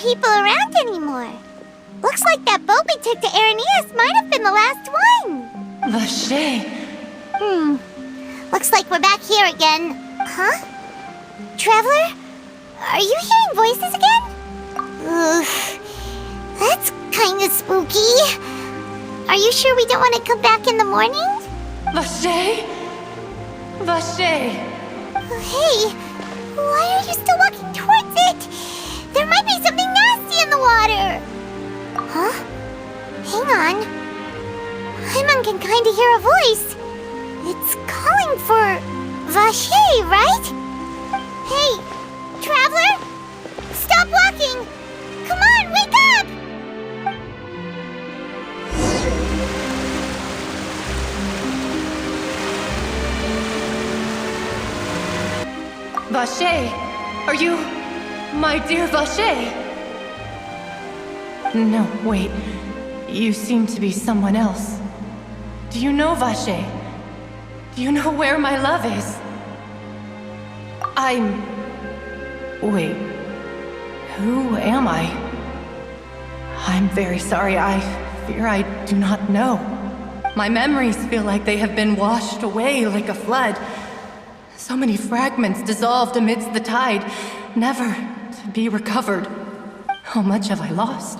people around anymore. Looks like that boat we took to Araneas might have been the last one. Vache. Looks like we're back here again. Huh? Traveler? Are you hearing voices again? Ugh. That's kinda spooky. Are you sure we don't want to come back in the morning? Vache? Vache. Hey, why are you still walking towards it? There might be something nasty in the water. Huh? Hang on. Paimon can kinda hear a voice. It's calling for Vache, right? Hey, Traveler? Stop walking! Come on, wake up! Vache, are you... my dear Vache? No, wait. You seem to be someone else. Do you know Vache? Do you know where my love is? Wait. Who am I? I'm very sorry. I fear I do not know. My memories feel like they have been washed away like a flood. So many fragments dissolved amidst the tide, never to be recovered. How much have I lost?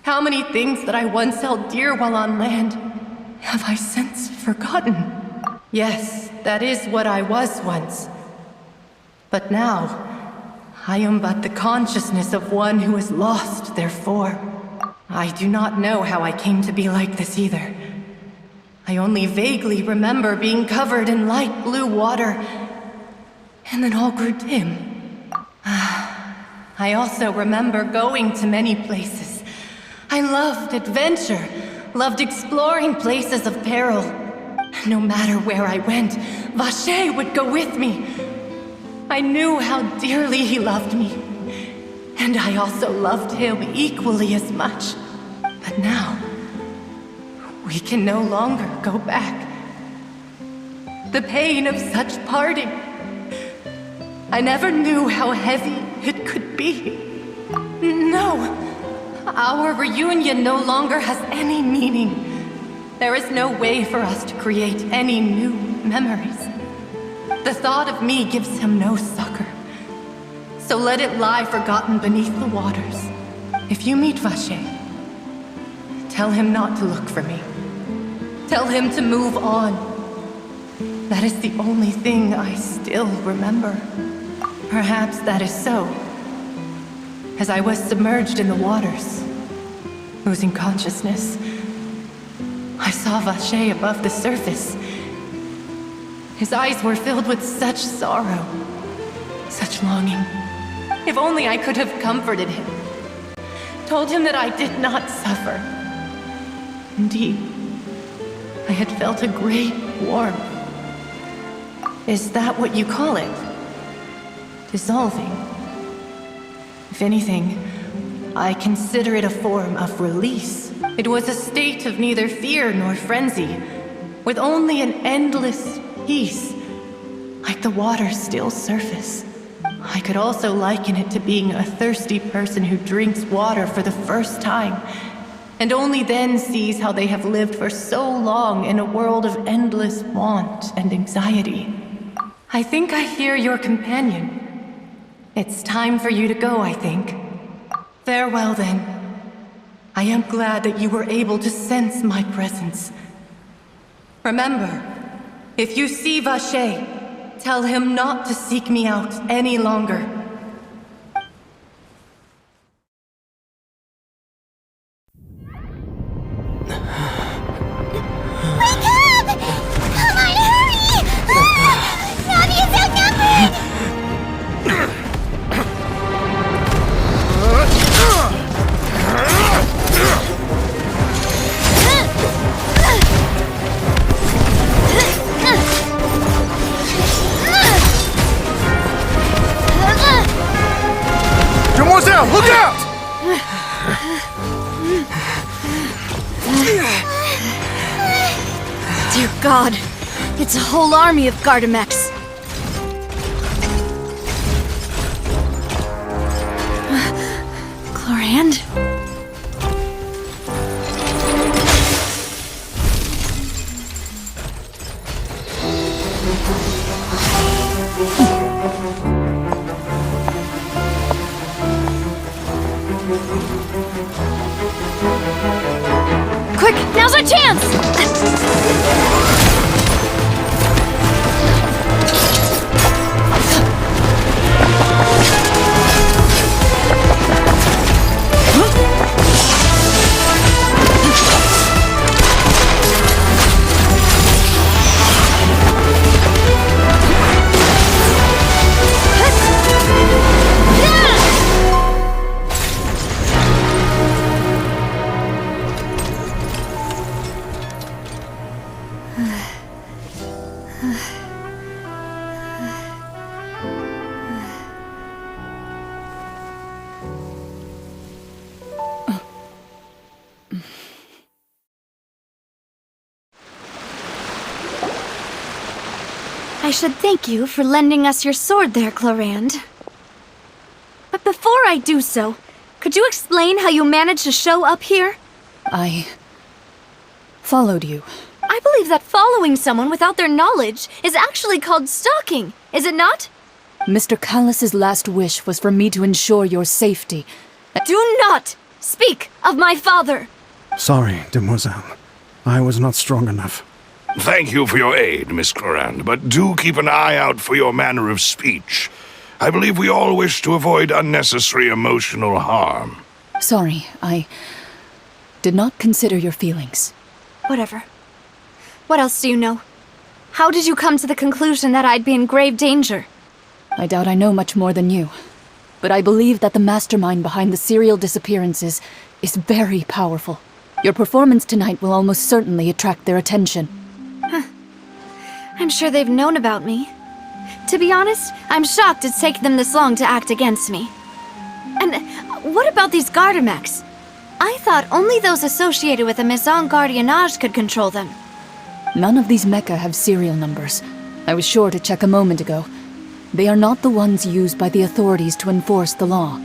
How many things that I once held dear while on land have I since forgotten? Yes, that is what I was once. But now, I am but the consciousness of one who is lost, therefore. I do not know how I came to be like this either. I only vaguely remember being covered in light blue water, and then all grew dim. I also remember going to many places. I loved adventure, loved exploring places of peril. No matter where I went, Vache would go with me. I knew how dearly he loved me, and I also loved him equally as much. But now, we can no longer go back. The pain of such parting, I never knew how heavy it could be. No, our reunion no longer has any meaning. There is no way for us to create any new memories. The thought of me gives him no succor. So let it lie forgotten beneath the waters. If you meet Vache, tell him not to look for me. Tell him to move on. That is the only thing I still remember. Perhaps that is so. As I was submerged in the waters, losing consciousness, I saw Vache above the surface. His eyes were filled with such sorrow, such longing. If only I could have comforted him, told him that I did not suffer. Indeed, I had felt a great warmth. Is that what you call it? Dissolving? If anything, I consider it a form of release. It was a state of neither fear nor frenzy, with only an endless peace, like the water's still surface. I could also liken it to being a thirsty person who drinks water for the first time, and only then sees how they have lived for so long in a world of endless want and anxiety. I think I hear your companion. It's time for you to go, I think. Farewell, then. I am glad that you were able to sense my presence. Remember, if you see Vache, tell him not to seek me out any longer. Wake up! Come on, hurry! Navi is outnumbered! Demoiselle, look out! Dear God, it's a whole army of Gardamex. Clorand. Quick, now's our chance! I should thank you for lending us your sword there, Clorand. But before I do so, could you explain how you managed to show up here? I followed you. I believe that following someone without their knowledge is actually called stalking, is it not? Mr. Callus's last wish was for me to ensure your safety. Do not speak of my father! Sorry, demoiselle. I was not strong enough. Thank you for your aid, Miss Clorand, but do keep an eye out for your manner of speech. I believe we all wish to avoid unnecessary emotional harm. Sorry, I did not consider your feelings. Whatever. What else do you know? How did you come to the conclusion that I'd be in grave danger? I doubt I know much more than you, but I believe that the mastermind behind the serial disappearances is very powerful. Your performance tonight will almost certainly attract their attention. I'm sure they've known about me. To be honest, I'm shocked it's taken them this long to act against me. And what about these Gardamex? I thought only those associated with the Maison Gardiennage could control them. None of these mecha have serial numbers. I was sure to check a moment ago. They are not the ones used by the authorities to enforce the law.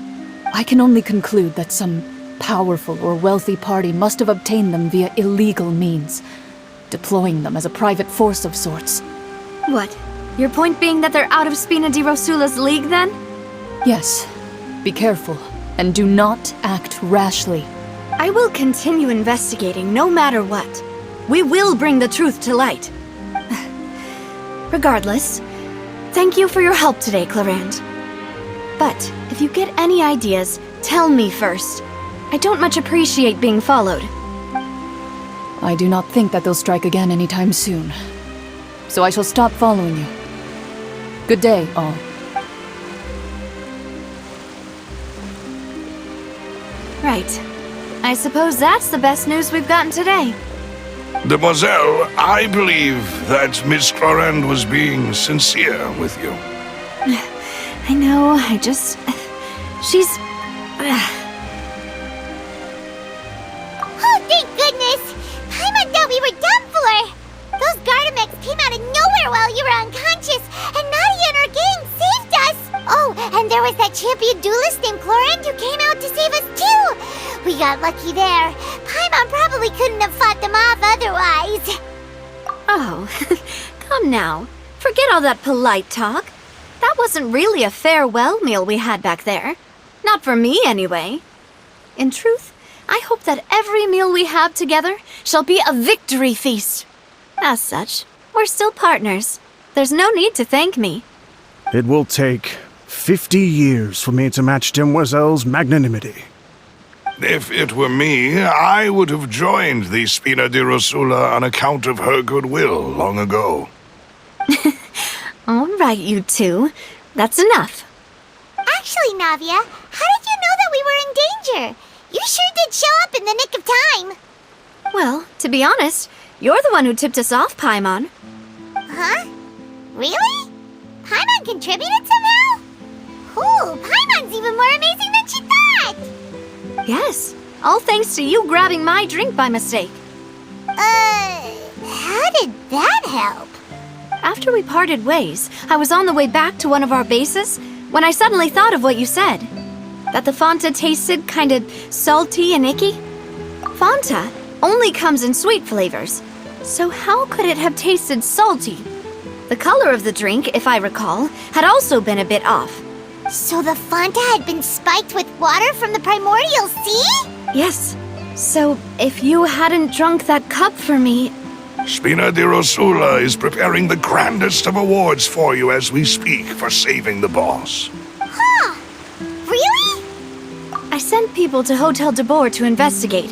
I can only conclude that some powerful or wealthy party must have obtained them via illegal means, deploying them as a private force of sorts. What? Your point being that they're out of Spina di Rosula's league, then? Yes. Be careful, and do not act rashly. I will continue investigating no matter what. We will bring the truth to light. Regardless, thank you for your help today, Clorand. But if you get any ideas, tell me first. I don't much appreciate being followed. I do not think that they'll strike again anytime soon. So I shall stop following you. Good day, all. Right. I suppose that's the best news we've gotten today. Demoiselle, I believe that Miss Clorand was being sincere with you. I know, she's... Oh, thank goodness! Paimon thought we were done for! Those Gardamex came out of nowhere while you were unconscious, and Nadia and her gang saved us! Oh, and there was that champion duelist named Clorand who came out to save us too! We got lucky there. Paimon probably couldn't have fought them off otherwise. Oh, come now. Forget all that polite talk. That wasn't really a farewell meal we had back there. Not for me, anyway. In truth, I hope that every meal we have together shall be a victory feast. As such, we're still partners. There's no need to thank me. It will take 50 years for me to match Demoiselle's magnanimity. If it were me, I would have joined the Spina di Rosula on account of her goodwill long ago. All right, you two. That's enough. Actually, Navia, how did you know that we were in danger? You sure did show up in the nick of time. Well, to be honest, you're the one who tipped us off, Paimon. Huh? Really? Paimon contributed somehow? Ooh, Paimon's even more amazing than she thought! Yes, all thanks to you grabbing my drink by mistake. How did that help? After we parted ways, I was on the way back to one of our bases when I suddenly thought of what you said. That the Fanta tasted kinda salty and icky? Fanta only comes in sweet flavors, so how could it have tasted salty? The color of the drink, if I recall, had also been a bit off. So the Fanta had been spiked with water from the primordial sea? Yes. So, if you hadn't drunk that cup for me... Spina di Rosula is preparing the grandest of awards for you as we speak for saving the boss. Huh. Really? I sent people to Hotel de Boer to investigate,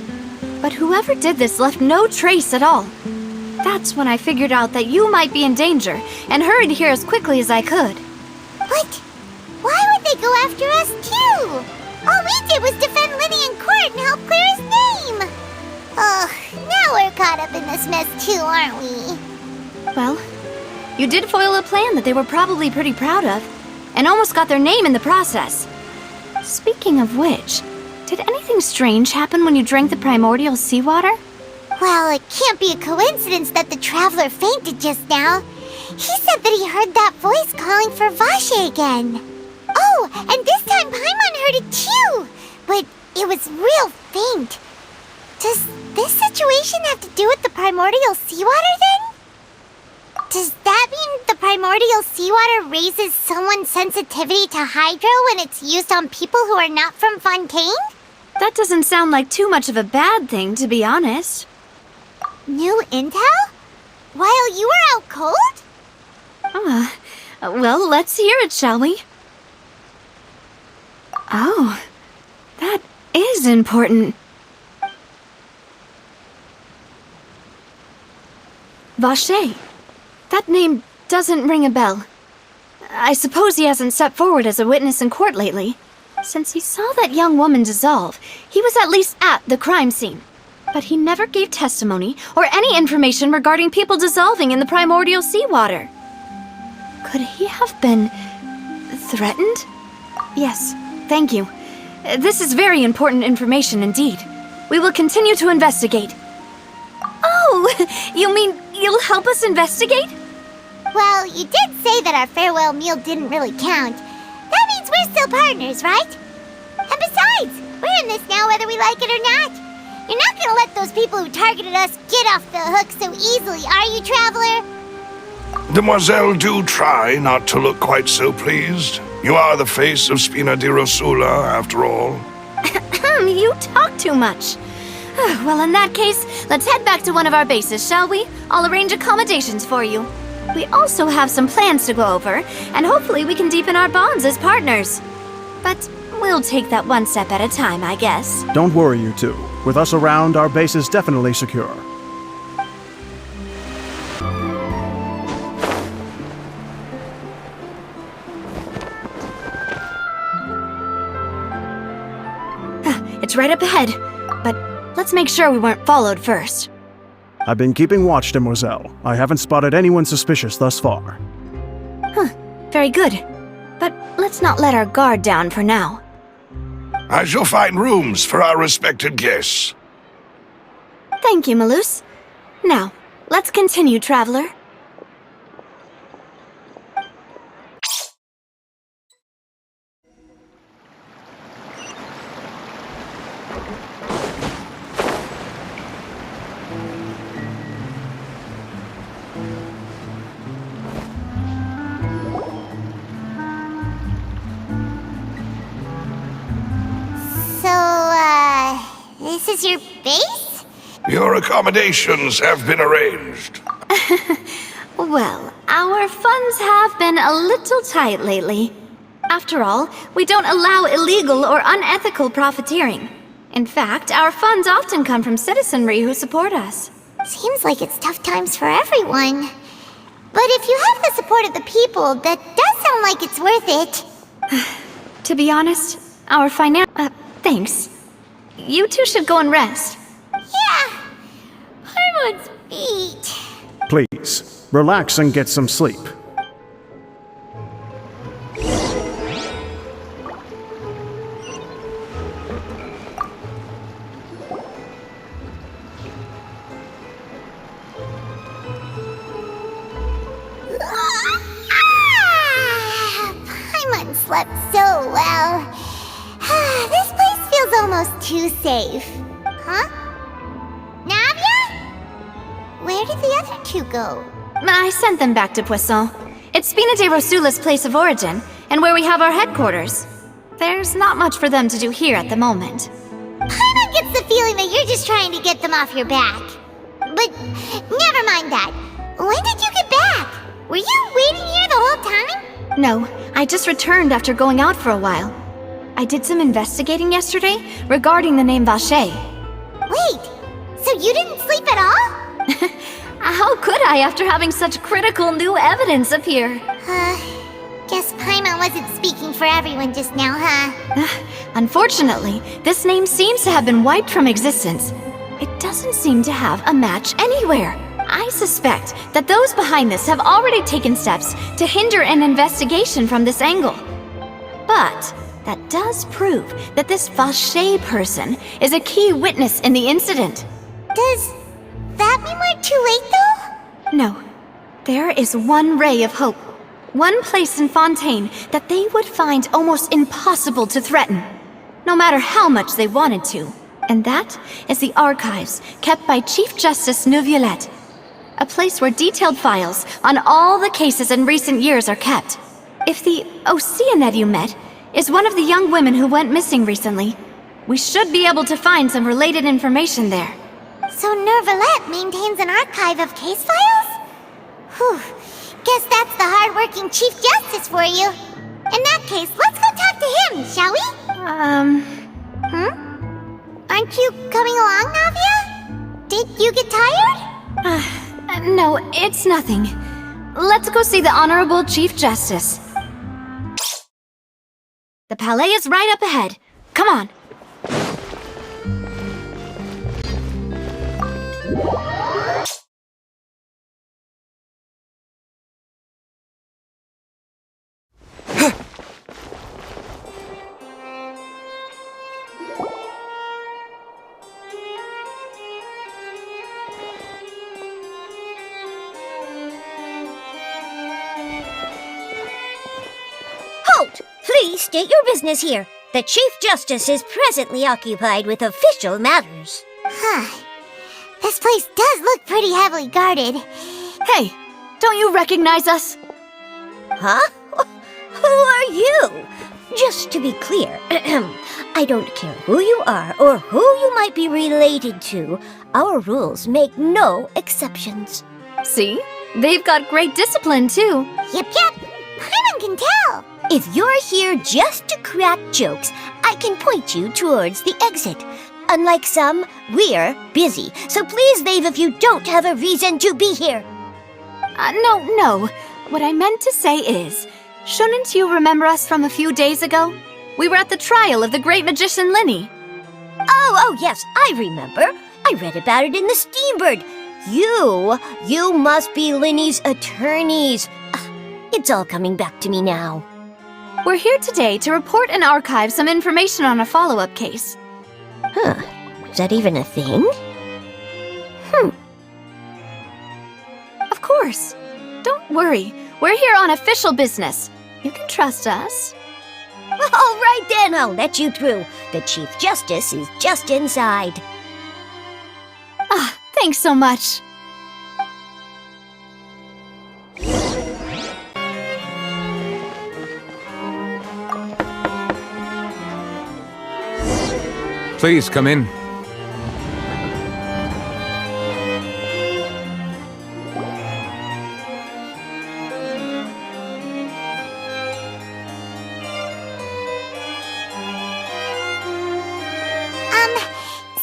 but whoever did this left no trace at all. That's when I figured out that you might be in danger and hurried here as quickly as I could. But why would they go after us too? All we did was defend Linny in court and help clear his name. Ugh, now we're caught up in this mess too, aren't we? Well, you did foil a plan that they were probably pretty proud of, and almost got their name in the process. Speaking of which, did anything strange happen when you drank the primordial seawater? Well, it can't be a coincidence that the traveler fainted just now. He said that he heard that voice calling for Vache again. Oh, and this time Paimon heard it too, but it was real faint. Does this situation have to do with the primordial seawater then? Does that mean the primordial seawater raises someone's sensitivity to hydro when it's used on people who are not from Fontaine? That doesn't sound like too much of a bad thing, to be honest. New intel? While you were out cold? Well, let's hear it, shall we? Oh, that is important. Vache. That name doesn't ring a bell. I suppose he hasn't stepped forward as a witness in court lately. Since he saw that young woman dissolve, he was at least at the crime scene. But he never gave testimony or any information regarding people dissolving in the primordial seawater. Could he have been threatened? Yes, thank you. This is very important information indeed. We will continue to investigate. Oh, you mean you'll help us investigate? Well, you did say that our farewell meal didn't really count. That means we're still partners, right? And besides, we're in this now whether we like it or not. You're not gonna let those people who targeted us get off the hook so easily, are you, Traveler? Demoiselle, do try not to look quite so pleased. You are the face of Spina di Rosula, after all. You talk too much. Well, in that case, let's head back to one of our bases, shall we? I'll arrange accommodations for you. We also have some plans to go over, and hopefully we can deepen our bonds as partners. But we'll take that one step at a time, I guess. Don't worry, you two. With us around, our base is definitely secure. It's right up ahead, but let's make sure we weren't followed first. I've been keeping watch, Demoiselle. I haven't spotted anyone suspicious thus far. Very good. But let's not let our guard down for now. I shall find rooms for our respected guests. Thank you, Malus. Now, let's continue, Traveler. This is your base? Your accommodations have been arranged. Well, our funds have been a little tight lately. After all, we don't allow illegal or unethical profiteering. In fact, our funds often come from citizenry who support us. Seems like it's tough times for everyone. But if you have the support of the people, that does sound like it's worth it. To be honest, our thanks. You two should go and rest. Yeah. Hormones beat. Please, relax and get some sleep. Paimon slept so well. too safe. Huh? Navia? Where did the other two go? I sent them back to Poisson. It's Spina de Rosula's place of origin, and where we have our headquarters. There's not much for them to do here at the moment. Paimon gets the feeling that you're just trying to get them off your back. But never mind that. When did you get back? Were you waiting here the whole time? No, I just returned after going out for a while. I did some investigating yesterday regarding the name Vache. Wait, so you didn't sleep at all? How could I after having such critical new evidence appear? Guess Paimon wasn't speaking for everyone just now, huh? Unfortunately, this name seems to have been wiped from existence. It doesn't seem to have a match anywhere. I suspect that those behind this have already taken steps to hinder an investigation from this angle. But that does prove that this Vache person is a key witness in the incident. Does that mean we're too late, though? No. There is one ray of hope. One place in Fontaine that they would find almost impossible to threaten, no matter how much they wanted to. And that is the archives kept by Chief Justice Neuvillette. A place where detailed files on all the cases in recent years are kept. If the Oceanette you met is one of the young women who went missing recently, we should be able to find some related information there. So Neuvillette maintains an archive of case files? Whew. Guess that's the hard-working Chief Justice for you. In that case, let's go talk to him, shall we? Aren't you coming along, Navia? Did you get tired? No, it's nothing. Let's go see the Honorable Chief Justice. The Palais is right up ahead. Come on. Halt! Please state your business here. The Chief Justice is presently occupied with official matters. This place does look pretty heavily guarded. Hey, don't you recognize us? Huh? Who are you? Just to be clear, I don't care who you are or who you might be related to. Our rules make no exceptions. See? They've got great discipline, too. Yep. Paimon can tell. If you're here just to crack jokes, I can point you towards the exit. Unlike some, we're busy, so please leave if you don't have a reason to be here. No. What I meant to say is, shouldn't you remember us from a few days ago? We were at the trial of the great magician Linny. Oh, yes, I remember. I read about it in the Steambird. You must be Linny's attorneys. It's all coming back to me now. We're here today to report and archive some information on a follow-up case. Is that even a thing? Of course. Don't worry. We're here on official business. You can trust us. All right then, I'll let you through. The Chief Justice is just inside. Thanks so much. Please come in.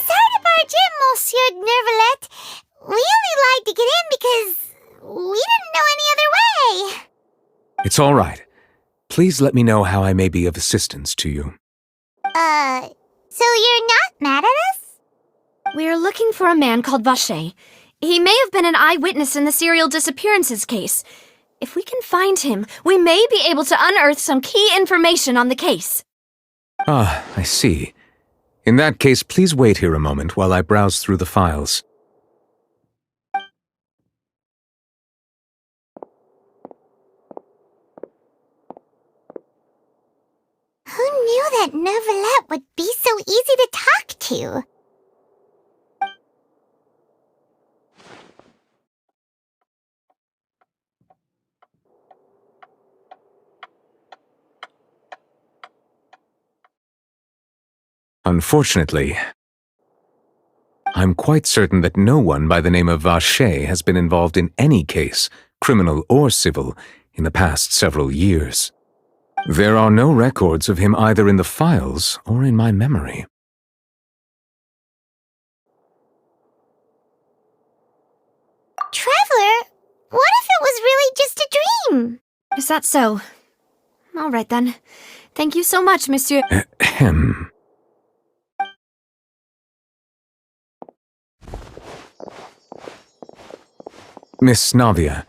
Sorry to barge in, Monsieur Neuvillette. We only lied to get in because we didn't know any other way. It's all right. Please let me know how I may be of assistance to you. So you're not mad at us? We're looking for a man called Vache. He may have been an eyewitness in the serial disappearances case. If we can find him, we may be able to unearth some key information on the case. Ah, I see. In that case, please wait here a moment while I browse through the files. Who knew that Neuvillette would be so easy to talk to. Unfortunately, I'm quite certain that no one by the name of Vacher has been involved in any case, criminal or civil, in the past several years. There are no records of him either in the files or in my memory. Traveler, what if it was really just a dream? Is that so? All right then. Thank you so much, Monsieur. Ahem. Miss Navia,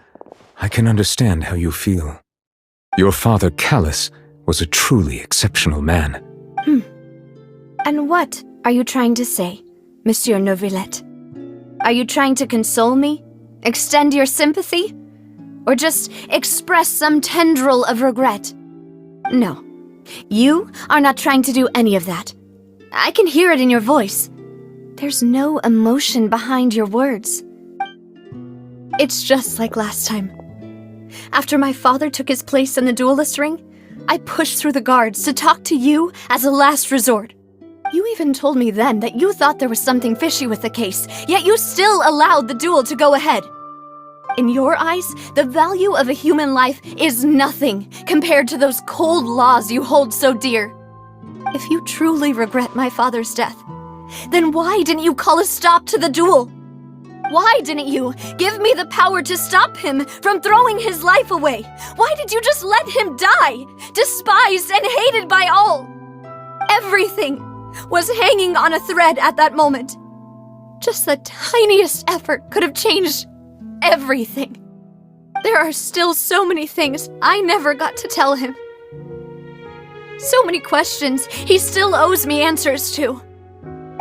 I can understand how you feel. Your father, Callus, was a truly exceptional man. And what are you trying to say, Monsieur Neuvillette? Are you trying to console me? Extend your sympathy? Or just express some tendril of regret? No. You are not trying to do any of that. I can hear it in your voice. There's no emotion behind your words. It's just like last time. After my father took his place in the duelist ring, I pushed through the guards to talk to you as a last resort. You even told me then that you thought there was something fishy with the case, yet you still allowed the duel to go ahead. In your eyes, the value of a human life is nothing compared to those cold laws you hold so dear. If you truly regret my father's death, then why didn't you call a stop to the duel? Why didn't you give me the power to stop him from throwing his life away? Why did you just let him die, despised and hated by all? Everything was hanging on a thread at that moment. Just the tiniest effort could have changed everything. There are still so many things I never got to tell him. So many questions he still owes me answers to.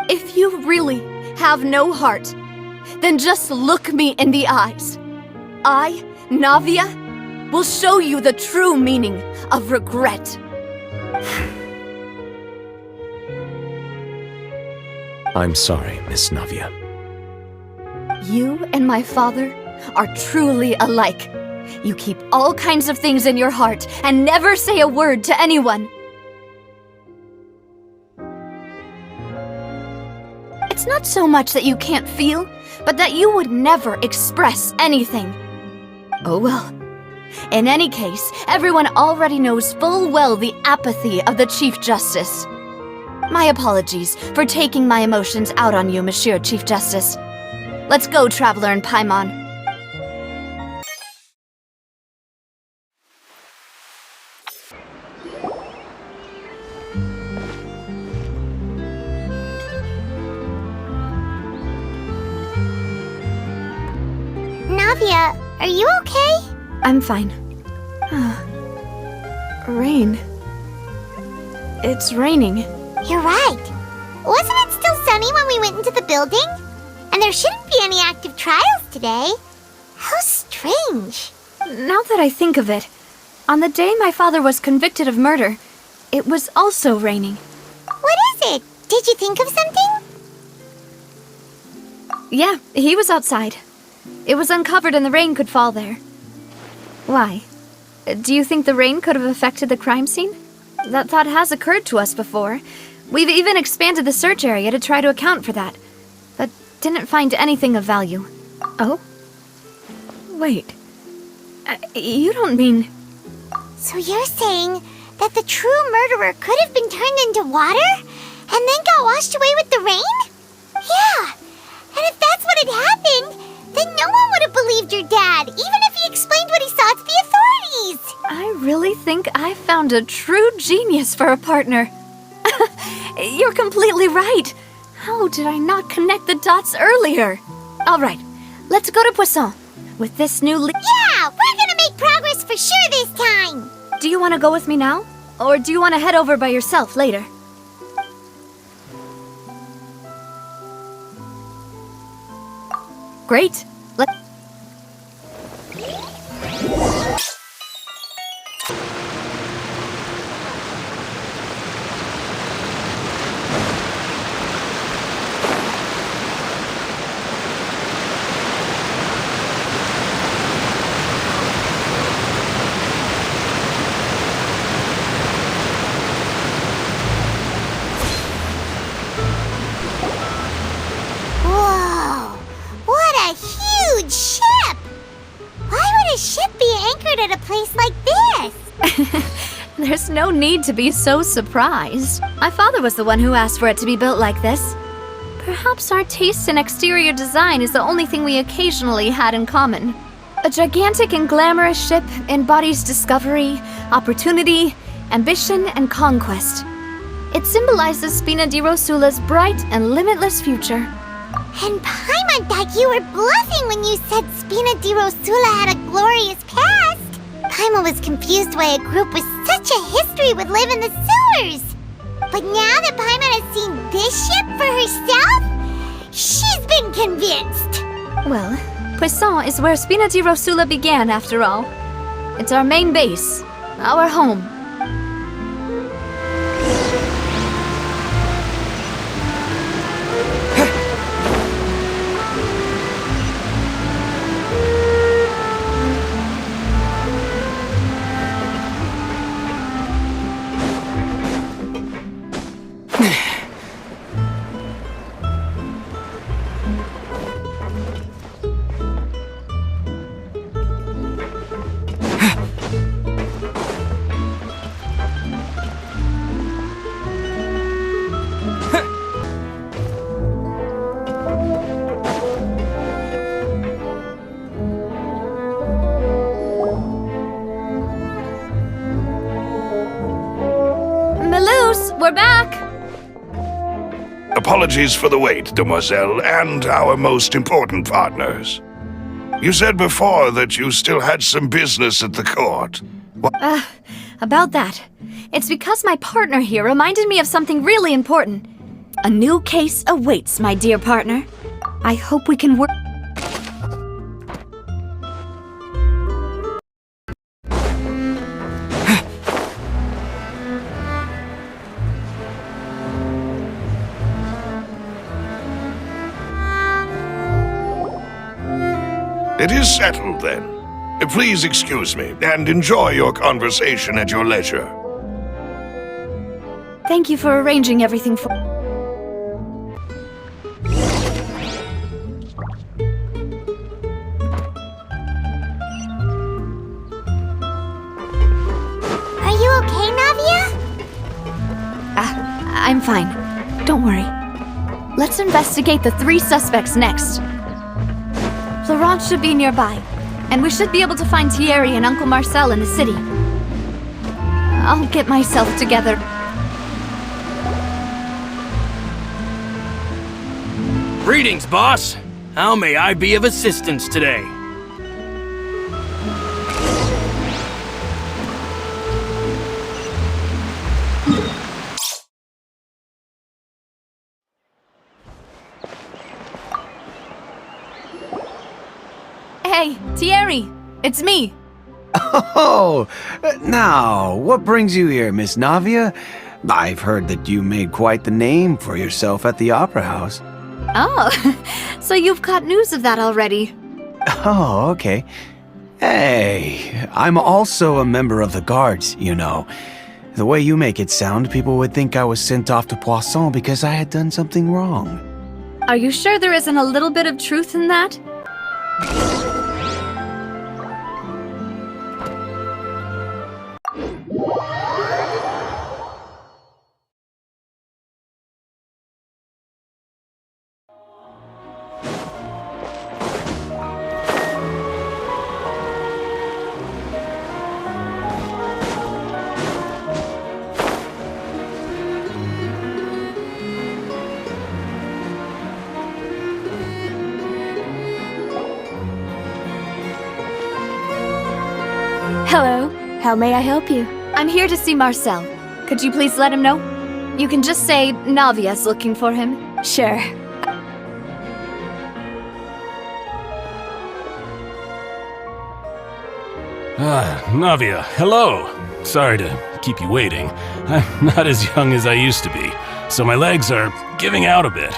If you really have no heart, then just look me in the eyes. I, Navia, will show you the true meaning of regret. I'm sorry, Miss Navia. You and my father are truly alike. You keep all kinds of things in your heart and never say a word to anyone. It's not so much that you can't feel, but that you would never express anything. Oh well. In any case, everyone already knows full well the apathy of the Chief Justice. My apologies for taking my emotions out on you, Monsieur Chief Justice. Let's go, Traveler and Paimon. Navia, are you okay? I'm fine. Rain. It's raining. You're right. Wasn't it still sunny when we went into the building? And there shouldn't be any active trials today. How strange. Now that I think of it, on the day my father was convicted of murder, it was also raining. What is it? Did you think of something? Yeah, he was outside. It was uncovered and the rain could fall there. Why? Do you think the rain could have affected the crime scene? That thought has occurred to us before. We've even expanded the search area to try to account for that, but didn't find anything of value. Oh? Wait. You don't mean... So you're saying that the true murderer could have been turned into water and then got washed away with the rain? Yeah. And if that's what had happened, then no one would have believed your dad, even if he explained what he saw to the authorities. I really think I found a true genius for a partner. You're completely right. How did I not connect the dots earlier? All right, let's go to Poisson. With this new Yeah, we're gonna make progress for sure this time. Do you want to go with me now? Or do you want to head over by yourself later? Great. place like this? There's no need to be so surprised. My father was the one who asked for it to be built like this. Perhaps our taste in exterior design is the only thing we occasionally had in common. A gigantic and glamorous ship embodies discovery, opportunity, ambition, and conquest. It symbolizes Spina di Rosula's bright and limitless future. And Paimon thought you were bluffing when you said Spina di Rosula had a glorious past. Paimon was confused why a group with such a history would live in the sewers. But now that Paimon has seen this ship for herself, she's been convinced. Well, Poisson is where Spina di Rosula began, after all. It's our main base, our home. We're back! Apologies for the wait, demoiselle, and our most important partners. You said before that you still had some business at the court. About that. It's because my partner here reminded me of something really important. A new case awaits, my dear partner. I hope we can work. It is settled, then. Please excuse me, and enjoy your conversation at your leisure. Thank you for arranging everything for... Are you okay, Navia? I'm fine. Don't worry. Let's investigate the 3 suspects next. Florent should be nearby, and we should be able to find Thierry and Uncle Marcel in the city. I'll get myself together. Greetings, boss. How may I be of assistance today? Hey, Thierry! It's me! Oh, now, what brings you here, Miss Navia? I've heard that you made quite the name for yourself at the Opera House. Oh, so you've got news of that already. Oh, okay. Hey, I'm also a member of the Guards, you know. The way you make it sound, people would think I was sent off to Poisson because I had done something wrong. Are you sure there isn't a little bit of truth in that? Hello. How may I help you? I'm here to see Marcel. Could you please let him know? You can just say Navia's looking for him. Sure. Navia, hello. Sorry to keep you waiting. I'm not as young as I used to be, so my legs are giving out a bit.